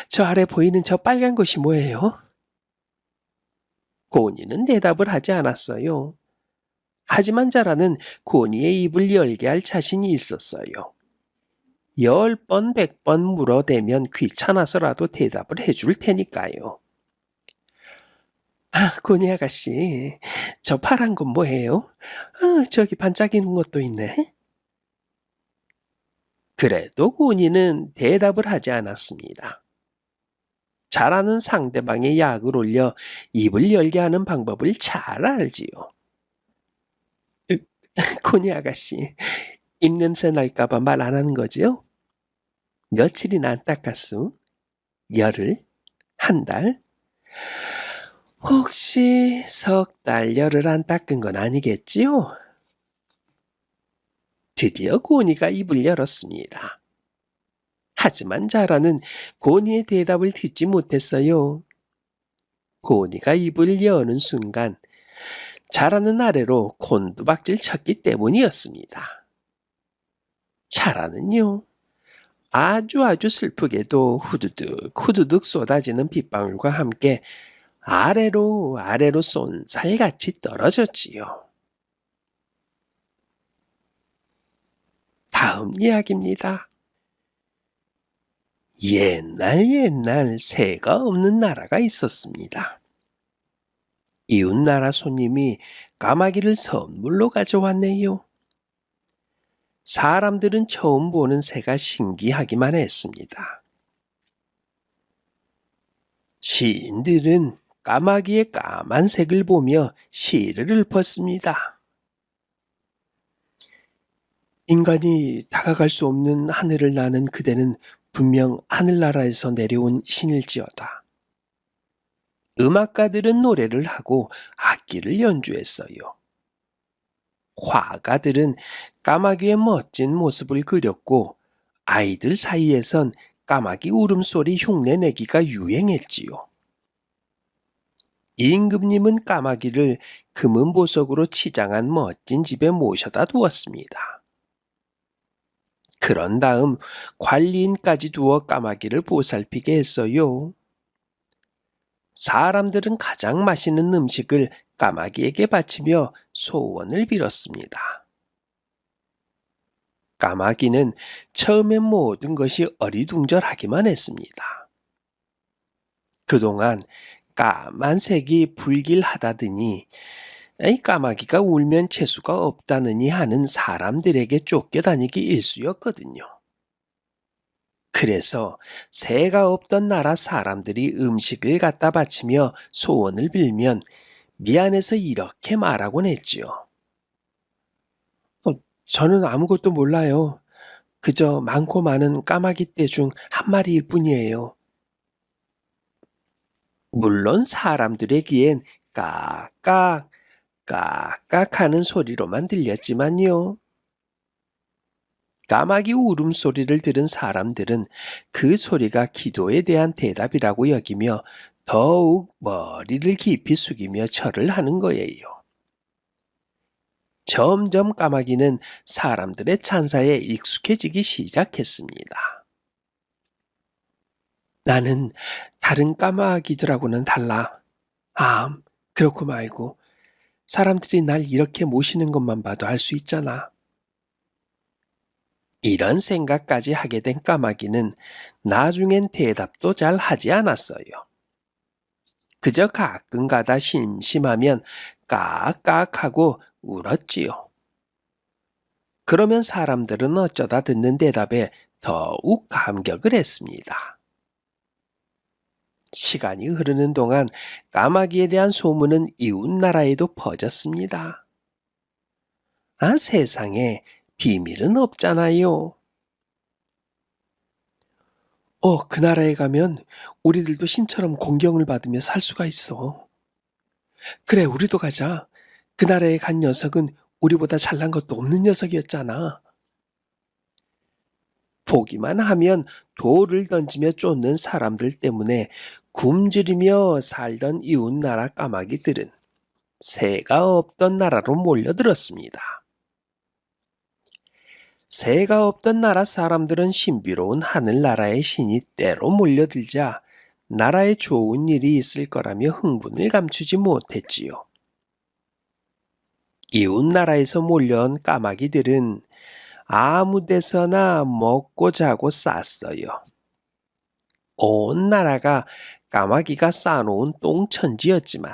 저 아래 보이는 저 빨간 것이 뭐예요? 고니는 대답을 하지 않았어요. 하지만 자라는 고니의 입을 열게 할 자신이 있었어요. 10번, 100번 물어대면 귀찮아서라도 대답을 해줄 테니까요. 고니 아가씨, 저 파란 건 뭐예요? 저기 반짝이는 것도 있네. 그래도 고니는 대답을 하지 않았습니다. 잘하는 상대방의 약을 올려 입을 열게 하는 방법을 잘 알지요. 고니 아가씨, 입냄새 날까봐 말 안 하는 거지요? 며칠이나 안 닦았수? 열흘? 한 달? 혹시 석 달 열흘 안 닦은 건 아니겠지요? 드디어 고니가 입을 열었습니다. 하지만 자라는 고니의 대답을 듣지 못했어요. 고니가 입을 여는 순간 자라는 아래로 곤두박질 쳤기 때문이었습니다. 자라는요, 아주 슬프게도 후두둑 쏟아지는 빗방울과 함께 아래로 쏜살같이 떨어졌지요. 다음 이야기입니다. 옛날 새가 없는 나라가 있었습니다. 이웃나라 손님이 까마귀를 선물로 가져왔네요. 사람들은 처음 보는 새가 신기하기만 했습니다. 시인들은 까마귀의 까만 색을 보며 시를 읊었습니다. 인간이 다가갈 수 없는 하늘을 나는 그대는 분명 하늘나라에서 내려온 신일지어다. 음악가들은 노래를 하고 악기를 연주했어요. 화가들은 까마귀의 멋진 모습을 그렸고 아이들 사이에선 까마귀 울음소리 흉내내기가 유행했지요. 임금님은 까마귀를 금은 보석으로 치장한 멋진 집에 모셔다 두었습니다. 그런 다음 관리인까지 두어 까마귀를 보살피게 했어요. 사람들은 가장 맛있는 음식을 까마귀에게 바치며 소원을 빌었습니다. 까마귀는 처음엔 모든 것이 어리둥절하기만 했습니다. 그동안 까만색이 불길하다더니 이 까마귀가 울면 재수가 없다느니 하는 사람들에게 쫓겨다니기 일쑤였거든요. 그래서 새가 없던 나라 사람들이 음식을 갖다 바치며 소원을 빌면 미안해서 이렇게 말하곤 했지요. 저는 아무것도 몰라요. 그저 많고 많은 까마귀 떼 중 한 마리일 뿐이에요. 물론 사람들의 귀엔 까깍, 까깍 하는 소리로만 들렸지만요. 까마귀 울음소리를 들은 사람들은 그 소리가 기도에 대한 대답이라고 여기며 더욱 머리를 깊이 숙이며 절을 하는 거예요. 점점 까마귀는 사람들의 찬사에 익숙해지기 시작했습니다. 나는 다른 까마귀들하고는 달라. 그렇고 말고 사람들이 날 이렇게 모시는 것만 봐도 알 수 있잖아. 이런 생각까지 하게 된 까마귀는 나중엔 대답도 잘 하지 않았어요. 그저 가끔가다 심심하면 까깍하고 울었지요. 그러면 사람들은 어쩌다 듣는 대답에 더욱 감격을 했습니다. 시간이 흐르는 동안 까마귀에 대한 소문은 이웃나라에도 퍼졌습니다. 세상에 비밀은 없잖아요. 그 나라에 가면 우리들도 신처럼 공경을 받으며 살 수가 있어. 그래, 우리도 가자. 그 나라에 간 녀석은 우리보다 잘난 것도 없는 녀석이었잖아. 보기만 하면 돌을 던지며 쫓는 사람들 때문에 굶주리며 살던 이웃나라 까마귀들은 새가 없던 나라로 몰려들었습니다. 새가 없던 나라 사람들은 신비로운 하늘나라의 신이 때로 몰려들자 나라에 좋은 일이 있을 거라며 흥분을 감추지 못했지요. 이웃나라에서 몰려온 까마귀들은 아무 데서나 먹고 자고 쌌어요. 온 나라가 까마귀가 싸놓은 똥천지였지만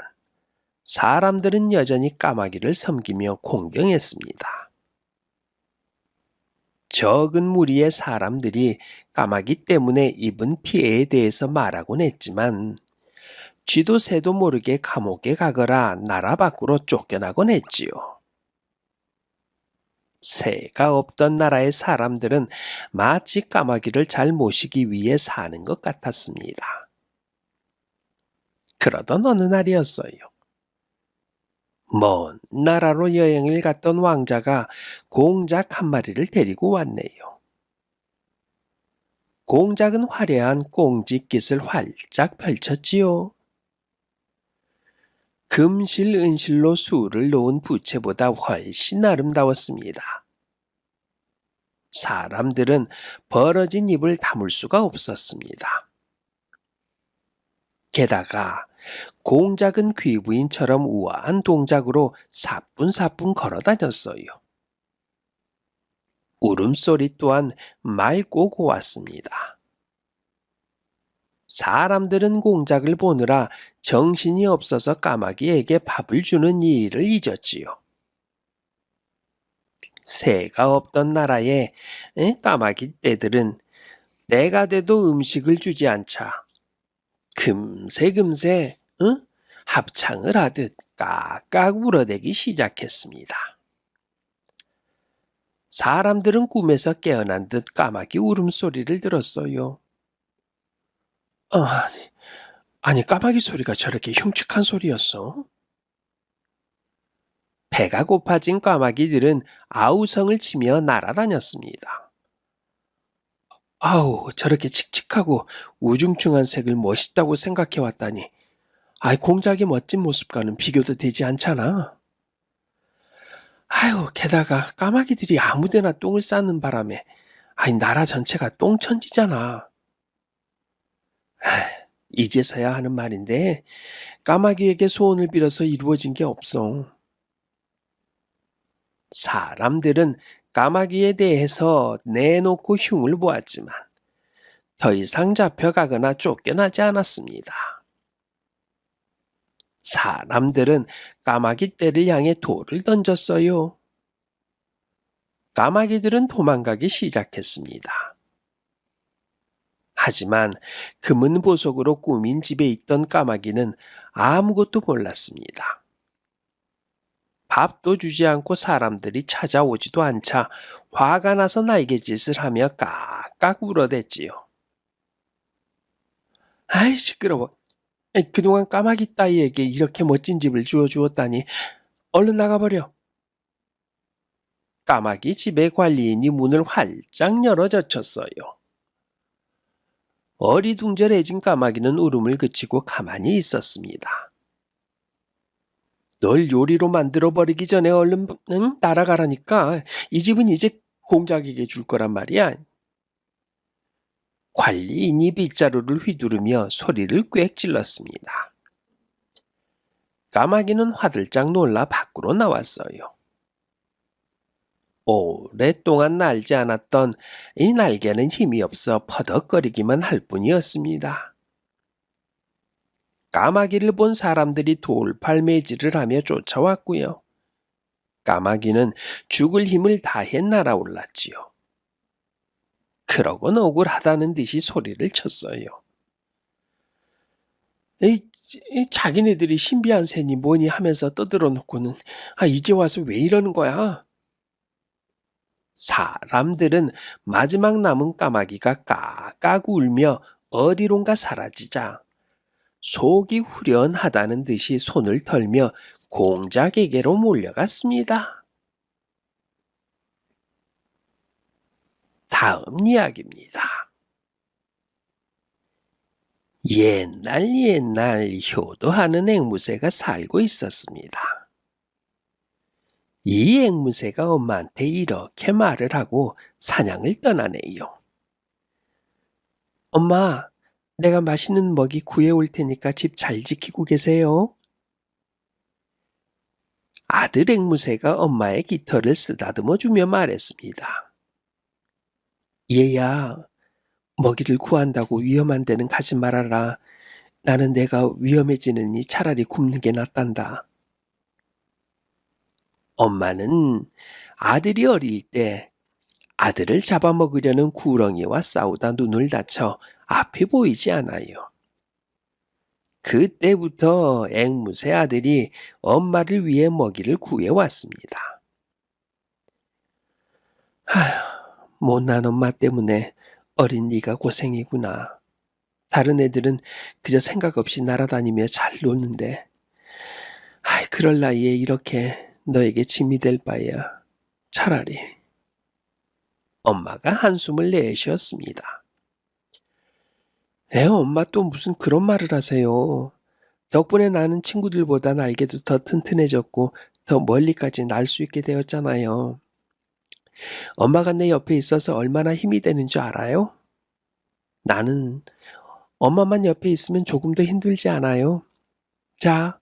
사람들은 여전히 까마귀를 섬기며 공경했습니다. 적은 무리의 사람들이 까마귀 때문에 입은 피해에 대해서 말하곤 했지만 쥐도 새도 모르게 감옥에 가거나 나라 밖으로 쫓겨나곤 했지요. 새가 없던 나라의 사람들은 마치 까마귀를 잘 모시기 위해 사는 것 같았습니다. 그러던 어느 날이었어요. 먼 나라로 여행을 갔던 왕자가 공작 한 마리를 데리고 왔네요. 공작은 화려한 꽁지깃을 활짝 펼쳤지요. 금실 은실로 수를 놓은 부채보다 훨씬 아름다웠습니다. 사람들은 벌어진 입을 다물 수가 없었습니다. 게다가 공작은 귀부인처럼 우아한 동작으로 사뿐사뿐 걸어 다녔어요. 울음소리 또한 맑고 고왔습니다. 사람들은 공작을 보느라 정신이 없어서 까마귀에게 밥을 주는 일을 잊었지요. 새가 없던 나라에 까마귀 떼들은 때가 돼도 음식을 주지 않자 금세 합창을 하듯 깍깍 울어대기 시작했습니다. 사람들은 꿈에서 깨어난 듯 까마귀 울음소리를 들었어요. 아니 까마귀 소리가 저렇게 흉측한 소리였어? 배가 고파진 까마귀들은 아우성을 치며 날아다녔습니다. 저렇게 칙칙하고 우중충한 색을 멋있다고 생각해왔다니 공작의 멋진 모습과는 비교도 되지 않잖아. 게다가 까마귀들이 아무데나 똥을 싸는 바람에 아이, 나라 전체가 똥천지잖아. 이제서야 하는 말인데 까마귀에게 소원을 빌어서 이루어진 게 없어. 사람들은 까마귀에 대해서 내놓고 흉을 보았지만 더 이상 잡혀가거나 쫓겨나지 않았습니다. 사람들은 까마귀 떼를 향해 돌을 던졌어요. 까마귀들은 도망가기 시작했습니다. 하지만 금은 보석으로 꾸민 집에 있던 까마귀는 아무것도 몰랐습니다. 밥도 주지 않고 사람들이 찾아오지도 않자 화가 나서 날개짓을 하며 깍깍 울어댔지요. 아이, 시끄러워. 그동안 까마귀 따위에게 이렇게 멋진 집을 주어주었다니 얼른 나가버려. 까마귀 집의 관리인이 문을 활짝 열어 젖혔어요. 어리둥절해진 까마귀는 울음을 그치고 가만히 있었습니다. 널 요리로 만들어버리기 전에 얼른 날아가라니까. 이 집은 이제 공작에게 줄 거란 말이야. 관리인이 빗자루를 휘두르며 소리를 꽥 질렀습니다. 까마귀는 화들짝 놀라 밖으로 나왔어요. 오랫동안 날지 않았던 이 날개는 힘이 없어 퍼덕거리기만 할 뿐이었습니다. 까마귀를 본 사람들이 돌팔매질을 하며 쫓아왔고요. 까마귀는 죽을 힘을 다해 날아올랐지요. 그러곤 억울하다는 듯이 소리를 쳤어요. 자기네들이 신비한 새니 뭐니 하면서 떠들어 놓고는 이제 와서 왜 이러는 거야? 사람들은 마지막 남은 까마귀가 까까 울며 어디론가 사라지자 속이 후련하다는 듯이 손을 털며 공작에게로 몰려갔습니다. 다음 이야기입니다. 옛날 효도하는 앵무새가 살고 있었습니다. 이 앵무새가 엄마한테 이렇게 말을 하고 사냥을 떠나네요. 엄마, 내가 맛있는 먹이 구해올 테니까 집 잘 지키고 계세요. 아들 앵무새가 엄마의 깃털을 쓰다듬어 주며 말했습니다. 얘야, 먹이를 구한다고 위험한 데는 가지 말아라. 나는 내가 위험해지느니 차라리 굶는 게 낫단다. 엄마는 아들이 어릴 때 아들을 잡아먹으려는 구렁이와 싸우다 눈을 다쳐 앞이 보이지 않아요. 그때부터 앵무새 아들이 엄마를 위해 먹이를 구해왔습니다. 못난 엄마 때문에 어린 네가 고생이구나. 다른 애들은 그저 생각 없이 날아다니며 잘 노는데 그럴 나이에 이렇게 너에게 짐이 될 바에야 차라리. 엄마가 한숨을 내쉬었습니다. 엄마 또 무슨 그런 말을 하세요. 덕분에 나는 친구들보다 날개도 더 튼튼해졌고 더 멀리까지 날 수 있게 되었잖아요. 엄마가 내 옆에 있어서 얼마나 힘이 되는 줄 알아요? 나는 엄마만 옆에 있으면 조금도 힘들지 않아요. 자,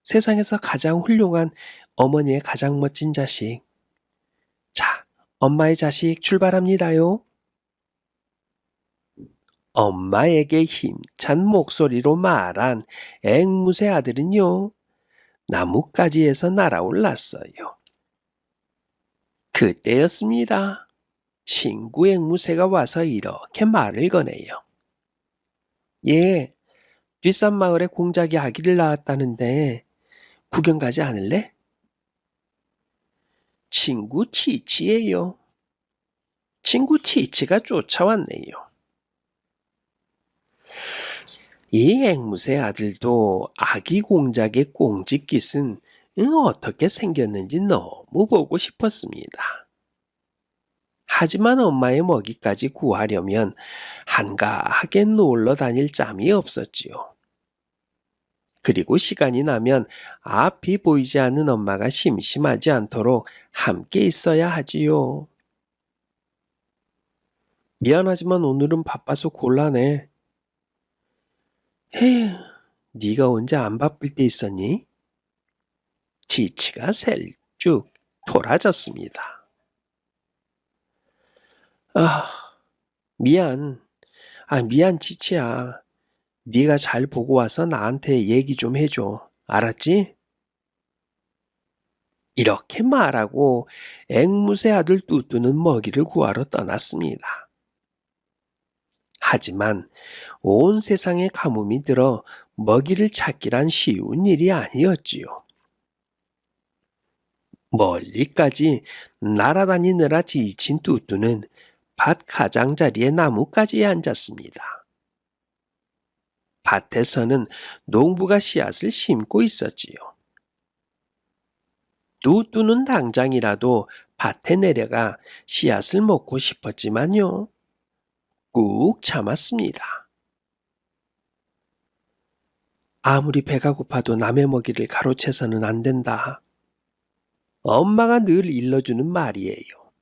세상에서 가장 훌륭한 어머니의 가장 멋진 자식. 자, 엄마의 자식 출발합니다요. 엄마에게 힘찬 목소리로 말한 앵무새 아들은요, 나뭇가지에서 날아올랐어요. 그때였습니다. 친구 앵무새가 와서 이렇게 말을 거네요. 예, 뒷산 마을에 공작이 아기를 낳았다는데 구경 가지 않을래? 친구 치치예요. 친구 치치가 쫓아왔네요. 이 앵무새 아들도 아기 공작의 꽁짓깃은 어떻게 생겼는지 너무 보고 싶었습니다. 하지만 엄마의 먹이까지 구하려면 한가하게 놀러 다닐 짬이 없었지요. 그리고 시간이 나면 앞이 보이지 않는 엄마가 심심하지 않도록 함께 있어야 하지요. 미안하지만 오늘은 바빠서 곤란해. 에휴, 네가 언제 안 바쁠 때 있었니? 지치가 셀쭉 돌아졌습니다. 아, 미안. 미안 지치야. 네가 잘 보고 와서 나한테 얘기 좀 해줘. 알았지? 이렇게 말하고 앵무새 아들 뚜뚜는 먹이를 구하러 떠났습니다. 하지만 온 세상에 가뭄이 들어 먹이를 찾기란 쉬운 일이 아니었지요. 멀리까지 날아다니느라 지친 뚜뚜는 밭 가장자리의 나무까지에 앉았습니다. 밭에서는 농부가 씨앗을 심고 있었지요. 뚜뚜는 당장이라도 밭에 내려가 씨앗을 먹고 싶었지만요. 꾹 참았습니다. 아무리 배가 고파도 남의 먹이를 가로채서는 안 된다. 엄마가 늘 일러주는 말이에요.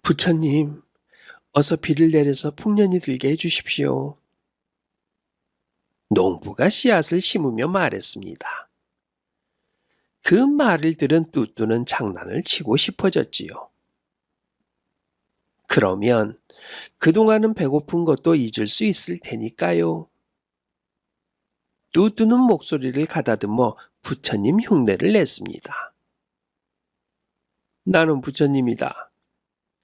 부처님, 어서 비를 내려서 풍년이 들게 해주십시오. 농부가 씨앗을 심으며 말했습니다. 그 말을 들은 뚜뚜는 장난을 치고 싶어졌지요. 그러면 그동안은 배고픈 것도 잊을 수 있을 테니까요. 뚜뚜는 목소리를 가다듬어 부처님 흉내를 냈습니다. 나는 부처님이다.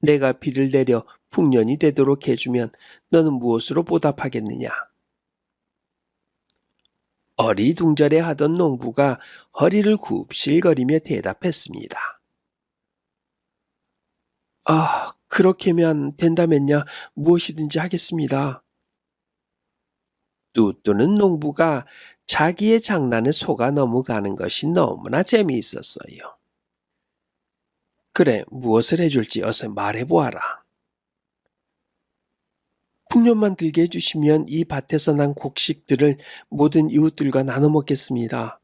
내가 비를 내려 풍년이 되도록 해주면 너는 무엇으로 보답하겠느냐? 어리둥절해 하던 농부가 허리를 굽실거리며 대답했습니다. 그렇게면 된다면야 무엇이든지 하겠습니다. 뚜뚜는 농부가 자기의 장난에 속아 넘어가는 것이 너무나 재미있었어요. 그래, 무엇을 해줄지 어서 말해보아라. 풍년만 들게 해주시면 이 밭에서 난 곡식들을 모든 이웃들과 나눠 먹겠습니다.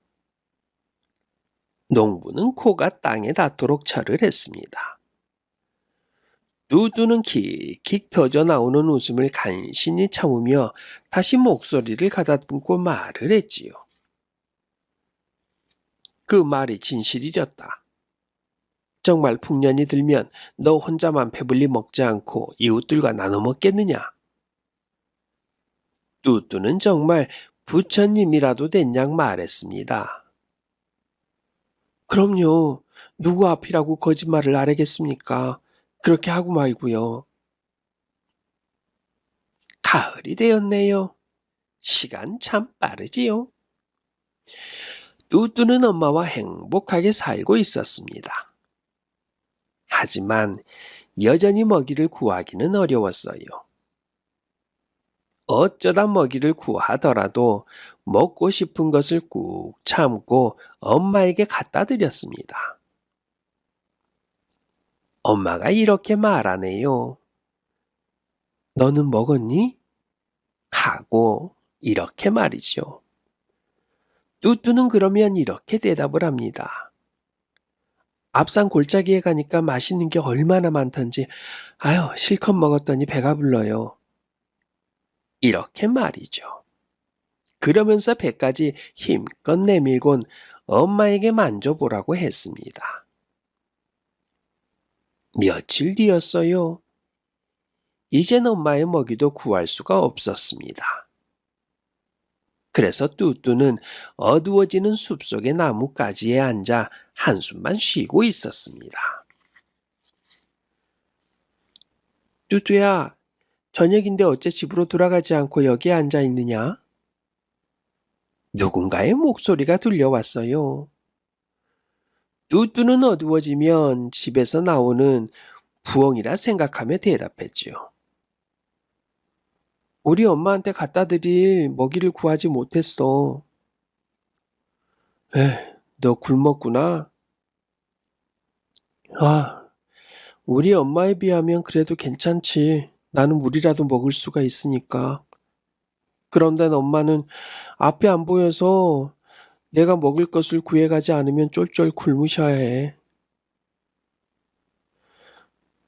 농부는 코가 땅에 닿도록 절을 했습니다. 뚜뚜는 킥킥 터져 나오는 웃음을 간신히 참으며 다시 목소리를 가다듬고 말을 했지요. 그 말이 진실이었다. 정말 풍년이 들면 너 혼자만 배불리 먹지 않고 이웃들과 나눠 먹겠느냐? 뚜뚜는 정말 부처님이라도 된 양 말했습니다. 그럼요. 누구 앞이라고 거짓말을 아뢰겠습니까? 그렇게 하고 말고요. 가을이 되었네요. 시간 참 빠르지요. 뚜뚜는 엄마와 행복하게 살고 있었습니다. 하지만 여전히 먹이를 구하기는 어려웠어요. 어쩌다 먹이를 구하더라도 먹고 싶은 것을 꾹 참고 엄마에게 갖다 드렸습니다. 엄마가 이렇게 말하네요. 너는 먹었니? 하고 이렇게 말이죠. 뚜뚜는 그러면 이렇게 대답을 합니다. 앞산 골짜기에 가니까 맛있는 게 얼마나 많던지 실컷 먹었더니 배가 불러요. 이렇게 말이죠. 그러면서 배까지 힘껏 내밀곤 엄마에게 만져보라고 했습니다. 며칠 뒤였어요. 이젠 엄마의 먹이도 구할 수가 없었습니다. 그래서 뚜뚜는 어두워지는 숲속의 나뭇가지에 앉아 한숨만 쉬고 있었습니다. 뚜뚜야, 저녁인데 어째 집으로 돌아가지 않고 여기에 앉아 있느냐? 누군가의 목소리가 들려왔어요. 뚜뚜는 어두워지면 집에서 나오는 부엉이라 생각하며 대답했지요. 우리 엄마한테 갖다 드릴 먹이를 구하지 못했어. 너 굶었구나. 우리 엄마에 비하면 그래도 괜찮지. 나는 물이라도 먹을 수가 있으니까. 그런데 엄마는 앞이 안 보여서 내가 먹을 것을 구해가지 않으면 쫄쫄 굶으셔야 해.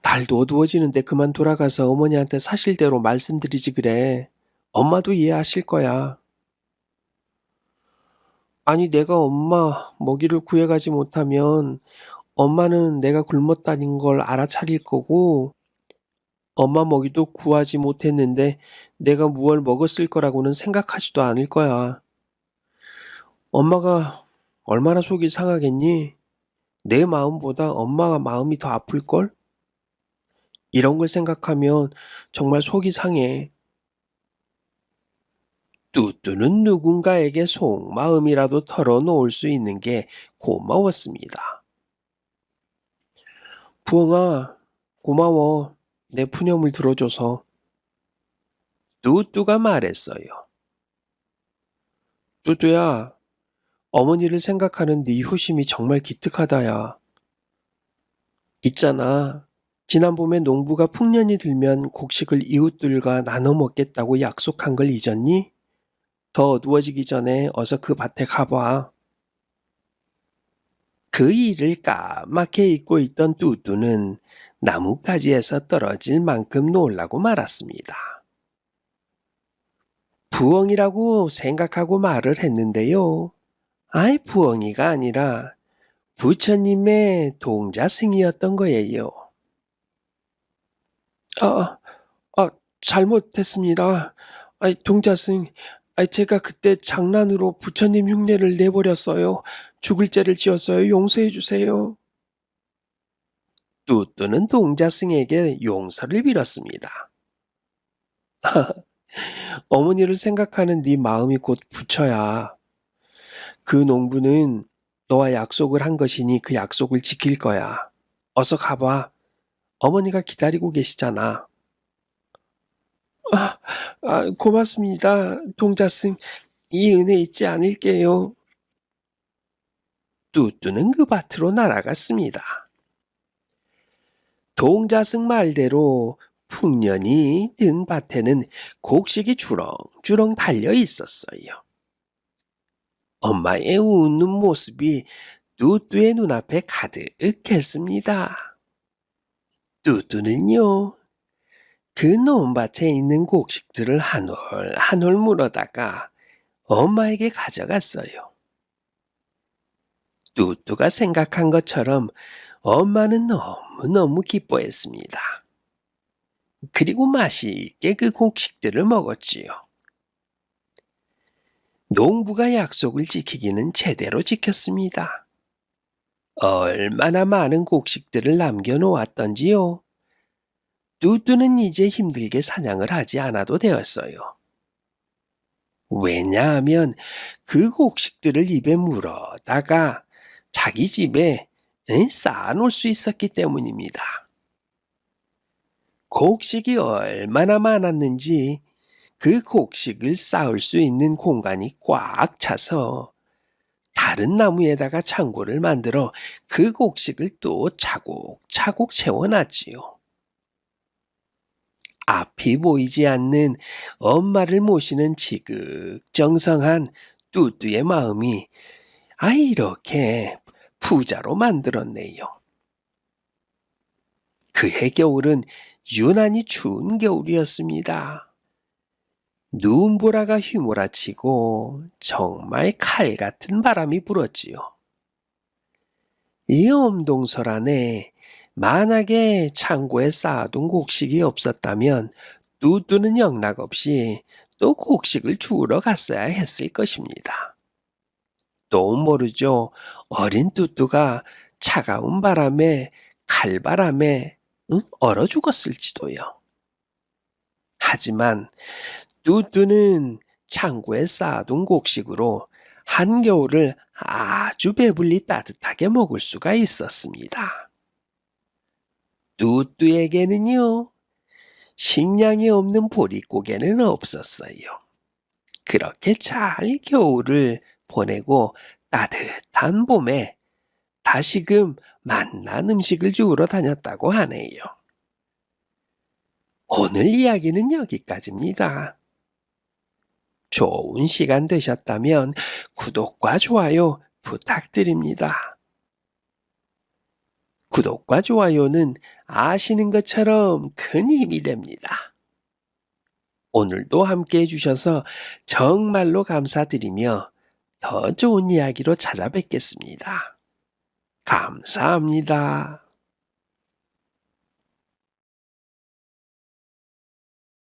날도 어두워지는데 그만 돌아가서 어머니한테 사실대로 말씀드리지 그래. 엄마도 이해하실 거야. 아니, 내가 엄마 먹이를 구해가지 못하면 엄마는 내가 굶었다는 걸 알아차릴 거고, 엄마 먹이도 구하지 못했는데 내가 무얼 먹었을 거라고는 생각하지도 않을 거야. 엄마가 얼마나 속이 상하겠니? 내 마음보다 엄마가 마음이 더 아플걸? 이런 걸 생각하면 정말 속이 상해. 뚜뚜는 누군가에게 속마음이라도 털어놓을 수 있는 게 고마웠습니다. 부엉아, 고마워. 내 푸념을 들어줘서. 뚜뚜가 말했어요. 뚜뚜야, 어머니를 생각하는 네 효심이 정말 기특하다야. 있잖아. 지난 봄에 농부가 풍년이 들면 곡식을 이웃들과 나눠 먹겠다고 약속한 걸 잊었니? 더 어두워지기 전에 어서 그 밭에 가봐. 그 일을 까맣게 잊고 있던 뚜뚜는 나뭇가지에서 떨어질 만큼 놀라고 말았습니다. 부엉이라고 생각하고 말을 했는데요. 아이, 부엉이가 아니라 부처님의 동자승이었던 거예요. 아, 잘못했습니다. 동자승, 제가 그때 장난으로 부처님 흉내를 내버렸어요. 죽을 죄를 지었어요. 용서해 주세요. 뚜뚜는 동자승에게 용서를 빌었습니다. 어머니를 생각하는 네 마음이 곧 부처야. 그 농부는 너와 약속을 한 것이니 그 약속을 지킬 거야. 어서 가봐. 어머니가 기다리고 계시잖아. 고맙습니다. 동자승, 이 은혜 잊지 않을게요. 뚜뚜는 그 밭으로 날아갔습니다. 동자승 말대로 풍년이 든 밭에는 곡식이 주렁주렁 달려 있었어요. 엄마의 웃는 모습이 뚜뚜의 눈앞에 가득했습니다. 뚜뚜는요, 그 논밭에 있는 곡식들을 한 올 한 올 물어다가 엄마에게 가져갔어요. 뚜뚜가 생각한 것처럼 엄마는 너무너무 기뻐했습니다. 그리고 맛있게 그 곡식들을 먹었지요. 농부가 약속을 지키기는 제대로 지켰습니다. 얼마나 많은 곡식들을 남겨놓았던지요. 뚜뚜는 이제 힘들게 사냥을 하지 않아도 되었어요. 왜냐하면 그 곡식들을 입에 물어다가 자기 집에 쌓아놓을 수 있었기 때문입니다. 곡식이 얼마나 많았는지 그 곡식을 쌓을 수 있는 공간이 꽉 차서 다른 나무에다가 창고를 만들어 그 곡식을 또 차곡차곡 채워놨지요. 앞이 보이지 않는 엄마를 모시는 지극정성한 뚜뚜의 마음이 이렇게 부자로 만들었네요. 그해 겨울은 유난히 추운 겨울이었습니다. 눈보라가 휘몰아치고 정말 칼 같은 바람이 불었지요. 이 엄동설 안에 만약에 창고에 쌓아둔 곡식이 없었다면 뚜뚜는 영락없이 또 곡식을 주우러 갔어야 했을 것입니다. 또 모르죠. 어린 뚜뚜가 차가운 바람에 칼바람에 얼어 죽었을지도요. 하지만 뚜뚜는 창고에 쌓아둔 곡식으로 한겨울을 아주 배불리 따뜻하게 먹을 수가 있었습니다. 뚜뚜에게는요, 식량이 없는 보릿고개는 없었어요. 그렇게 잘 겨울을 보내고 따뜻한 봄에 다시금 맛난 음식을 주우러 다녔다고 하네요. 오늘 이야기는 여기까지입니다. 좋은 시간 되셨다면 구독과 좋아요 부탁드립니다. 구독과 좋아요는 아시는 것처럼 큰 힘이 됩니다. 오늘도 함께 해주셔서 정말로 감사드리며 더 좋은 이야기로 찾아뵙겠습니다. 감사합니다.